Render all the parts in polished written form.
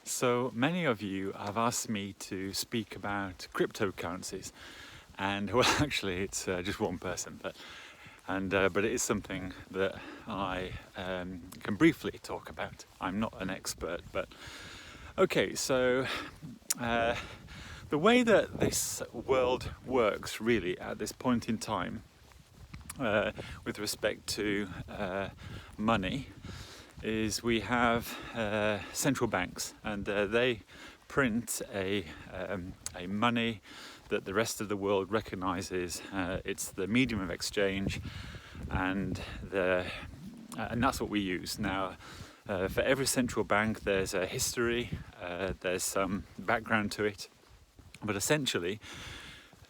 So many of you have asked me to speak about cryptocurrencies, and well, actually, it's just one person, but it is something that I can briefly talk about. I'm not an expert, but okay. So the way that this world works, really, at this point in time, with respect to money, is we have central banks, and they print a money that the rest of the world recognizes. It's the medium of exchange, and that's what we use now. For every central bank, there's a history, there's some background to it, but essentially,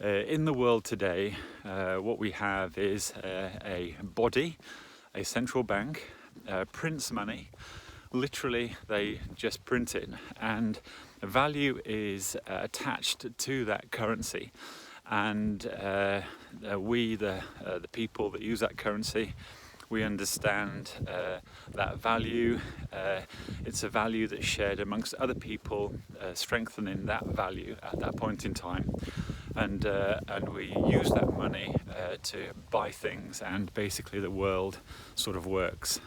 in the world today, what we have is a body, a central bank, prints money. Literally, they just print it, and value is attached to that currency. And we, the people that use that currency, we understand that value. It's a value that's shared amongst other people, strengthening that value at that point in time. And we use that money to buy things, and basically the world sort of works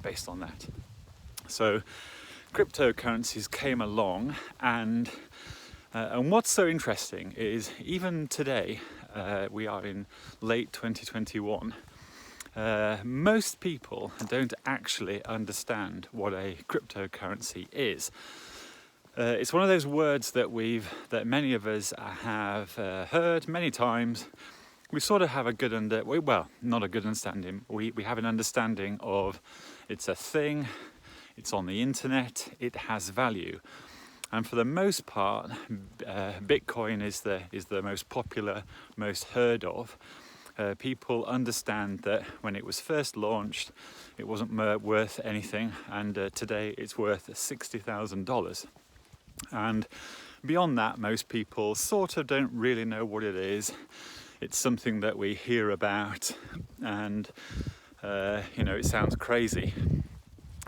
based on that. So cryptocurrencies came along, and what's so interesting is even today, we are in late 2021, most people don't actually understand what a cryptocurrency is. It's one of those words that many of us have heard many times. We sort of have a good not a good understanding. We have an understanding of it's a thing, it's on the internet, it has value, and for the most part, Bitcoin is the most popular, most heard of. People understand that when it was first launched, it wasn't worth anything, and today it's worth $60,000. And beyond that, most people sort of don't really know what it is. It's something that we hear about, and it sounds crazy.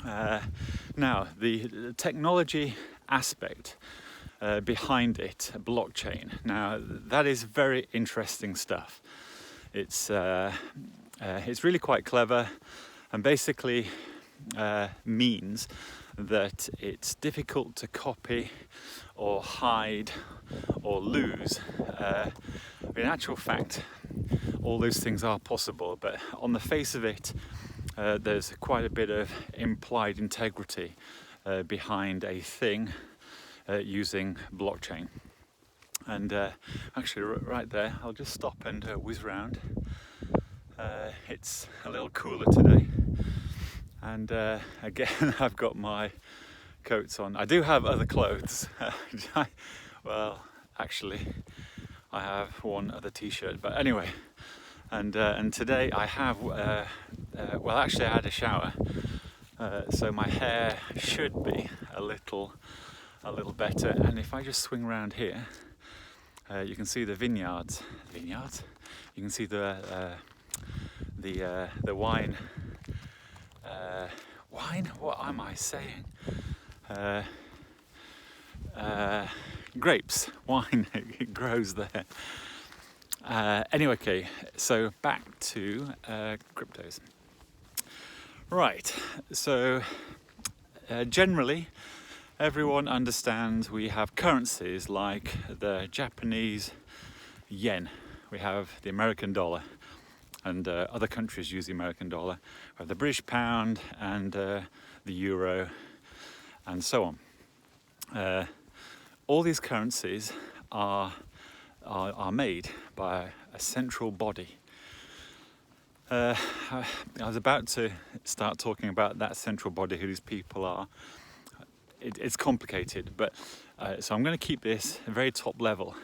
Now, the technology aspect behind it, blockchain. Now, that is very interesting stuff. It's really quite clever, and basically means that it's difficult to copy or hide or lose. In actual fact, all those things are possible, but on the face of it, there's quite a bit of implied integrity behind a thing using blockchain. And actually, right there, I'll just stop and whiz round. It's a little cooler today, and again, I've got my coats on. I do have other clothes. Well, actually, I have one other t-shirt, but anyway. And today I have, actually I had a shower, so my hair should be a little better. And if I just swing around here, you can see the vineyards. You can see the wine. Wine? What am I saying? Grapes, wine. It grows there. Anyway, okay, so back to cryptos. Right, so generally everyone understands we have currencies like the Japanese yen, we have the American dollar, and other countries use the American dollar. We have the British pound and the euro, and so on. All these currencies are made by a central body. I was about to start talking about that central body, who these people are. It's complicated, but so I'm going to keep this very top level.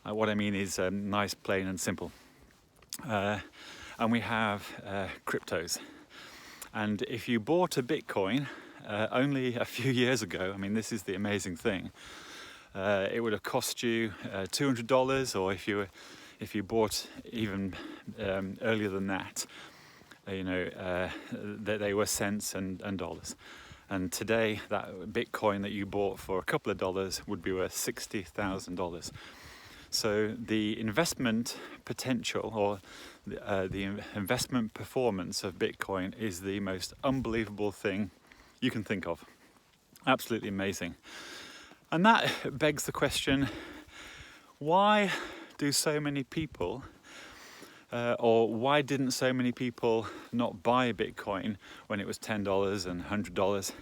What I mean is nice, plain and simple. And we have cryptos. And if you bought a Bitcoin only a few years ago, I mean, this is the amazing thing. It would have cost you $200, or if you bought even earlier than that, they were cents and dollars. And today, that Bitcoin that you bought for a couple of dollars would be worth $60,000. So the investment potential, or the investment performance of Bitcoin, is the most unbelievable thing you can think of. Absolutely amazing. And that begs the question, why do so many people, or why didn't so many people not buy Bitcoin when it was $10 and $100?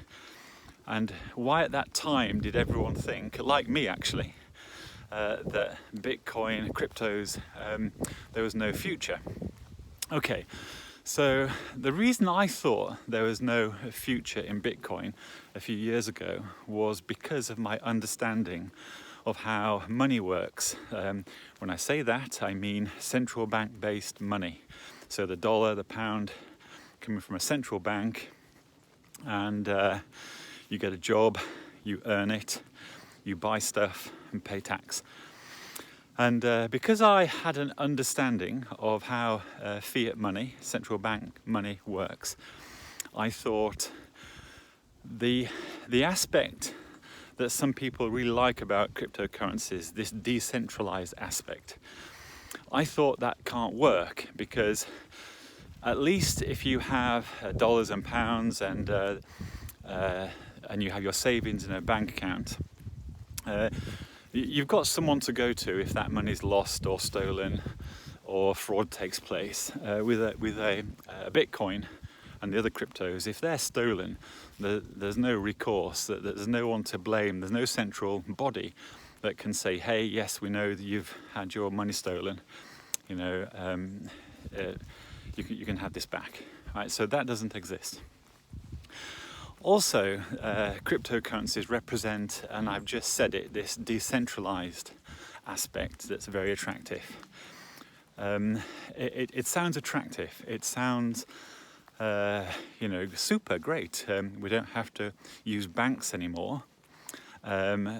And why at that time did everyone think, like me actually, that Bitcoin, cryptos, there was no future? Okay, so the reason I thought there was no future in Bitcoin a few years ago was because of my understanding of how money works. When I say that, I mean central bank based money. So the dollar, the pound, coming from a central bank, and you get a job, you earn it, you buy stuff and pay tax. And because I had an understanding of how fiat money, central bank money works, I thought the aspect that some people really like about cryptocurrencies, this decentralized aspect, I thought that can't work, because at least if you have dollars and pounds and you have your savings in a bank account, you've got someone to go to if that money's lost or stolen or fraud takes place. With a Bitcoin and the other cryptos, if they're stolen, there's no recourse, there's no one to blame, there's no central body that can say, hey, yes, we know that you've had your money stolen, you can have this back. Right? So that doesn't exist. Also, cryptocurrencies represent, and I've just said it, this decentralized aspect that's very attractive. It sounds attractive. It sounds, super great. We don't have to use banks anymore.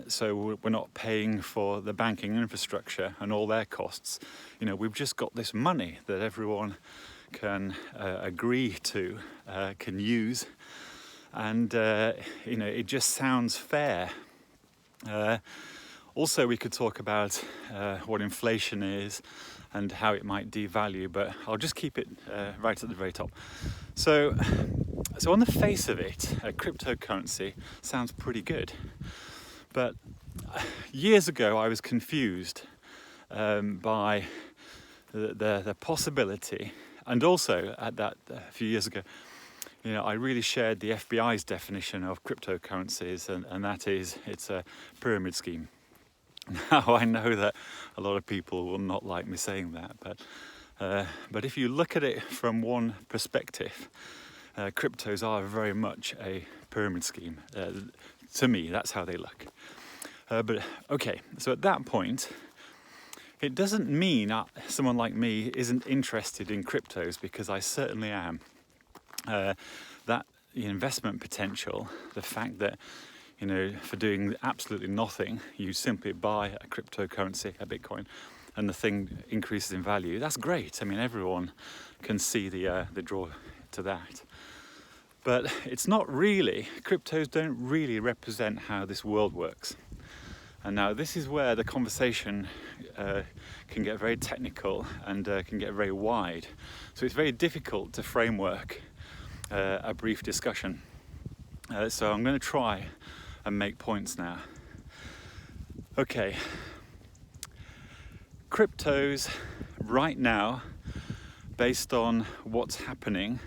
So we're not paying for the banking infrastructure and all their costs. We've just got this money that everyone can agree to, can use. And, it just sounds fair. Also, we could talk about what inflation is and how it might devalue, but I'll just keep it right at the very top. So on the face of it, a cryptocurrency sounds pretty good. But years ago, I was confused by the possibility, and also at that a few years ago, I really shared the FBI's definition of cryptocurrencies, and that is, it's a pyramid scheme. Now, I know that a lot of people will not like me saying that, but if you look at it from one perspective, cryptos are very much a pyramid scheme. To me, that's how they look. But okay, so at that point, it doesn't mean someone like me isn't interested in cryptos, because I certainly am. That investment potential, the fact that, for doing absolutely nothing, you simply buy a cryptocurrency, a Bitcoin, and the thing increases in value, that's great. I mean, everyone can see the draw to that. But it's not really, cryptos don't really represent how this world works. And now this is where the conversation can get very technical and can get very wide. So it's very difficult to framework a brief discussion. So I'm going to try and make points now. Okay. Cryptos right now, based on what's happening,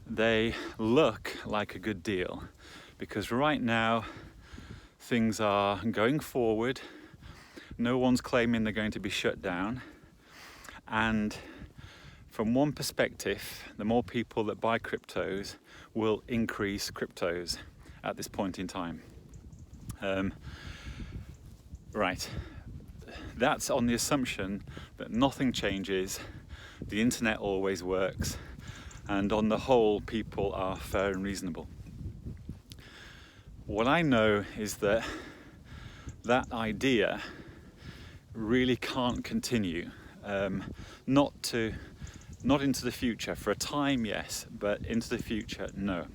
they look like a good deal, because right now things are going forward. No one's claiming they're going to be shut down, and from one perspective, the more people that buy cryptos will increase cryptos at this point in time. Right, that's on the assumption that nothing changes, the internet always works, and on the whole, people are fair and reasonable. What I know is that idea really can't continue, not into the future. For a time, yes, but into the future, no.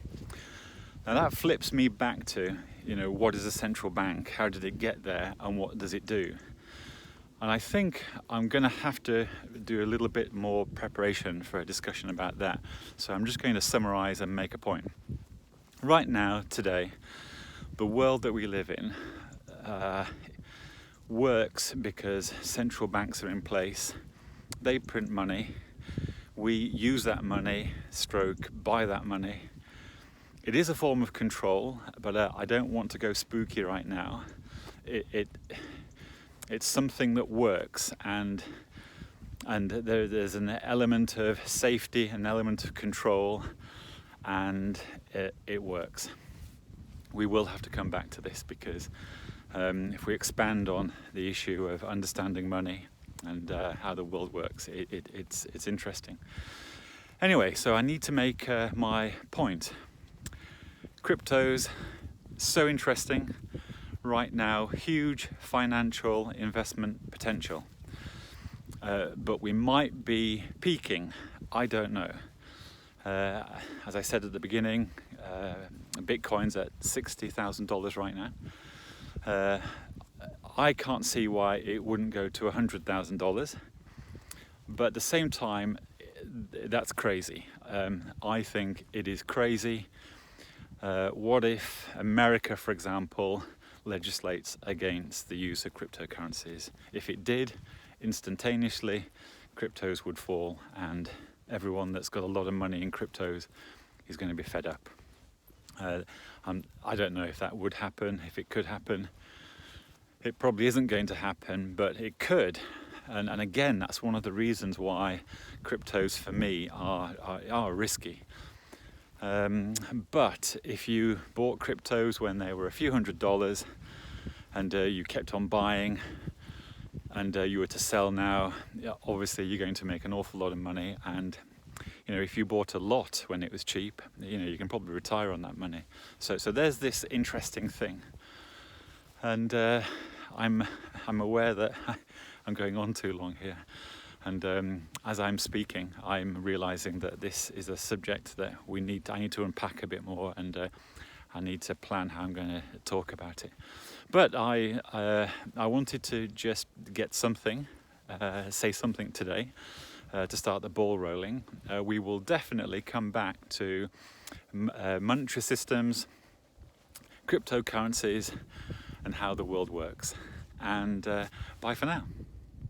Now that flips me back to, what is a central bank? How did it get there, and what does it do? And I think I'm going to have to do a little bit more preparation for a discussion about that. So I'm just going to summarize and make a point. Right now, today, the world that we live in works because central banks are in place. They print money. We use that money, buy that money. It is a form of control, but I don't want to go spooky right now. It's something that works, and there's an element of safety, an element of control, and it works. We will have to come back to this because if we expand on the issue of understanding money and how the world works, it's interesting. Anyway, so I need to make my point. Cryptos, so interesting. Right now, huge financial investment potential, but we might be peaking. I don't know. As I said at the beginning, Bitcoin's at $60,000 right now. I can't see why it wouldn't go to $100,000, but at the same time, that's crazy. I think it is crazy. What if America, for example, legislates against the use of cryptocurrencies? If it did, instantaneously, cryptos would fall, and everyone that's got a lot of money in cryptos is going to be fed up. I don't know if that would happen, if it could happen. It probably isn't going to happen, but it could. And again, that's one of the reasons why cryptos for me are risky. But if you bought cryptos when they were a few $100s and you kept on buying, and you were to sell now, obviously you're going to make an awful lot of money. And if you bought a lot when it was cheap, you can probably retire on that money. So there's this interesting thing, and I'm aware that I'm going on too long here. And as I'm speaking, I'm realizing that this is a subject that I need to unpack a bit more, and I need to plan how I'm going to talk about it. But I wanted to just get something, say something today to start the ball rolling. We will definitely come back to monetary systems, cryptocurrencies, and how the world works. And bye for now.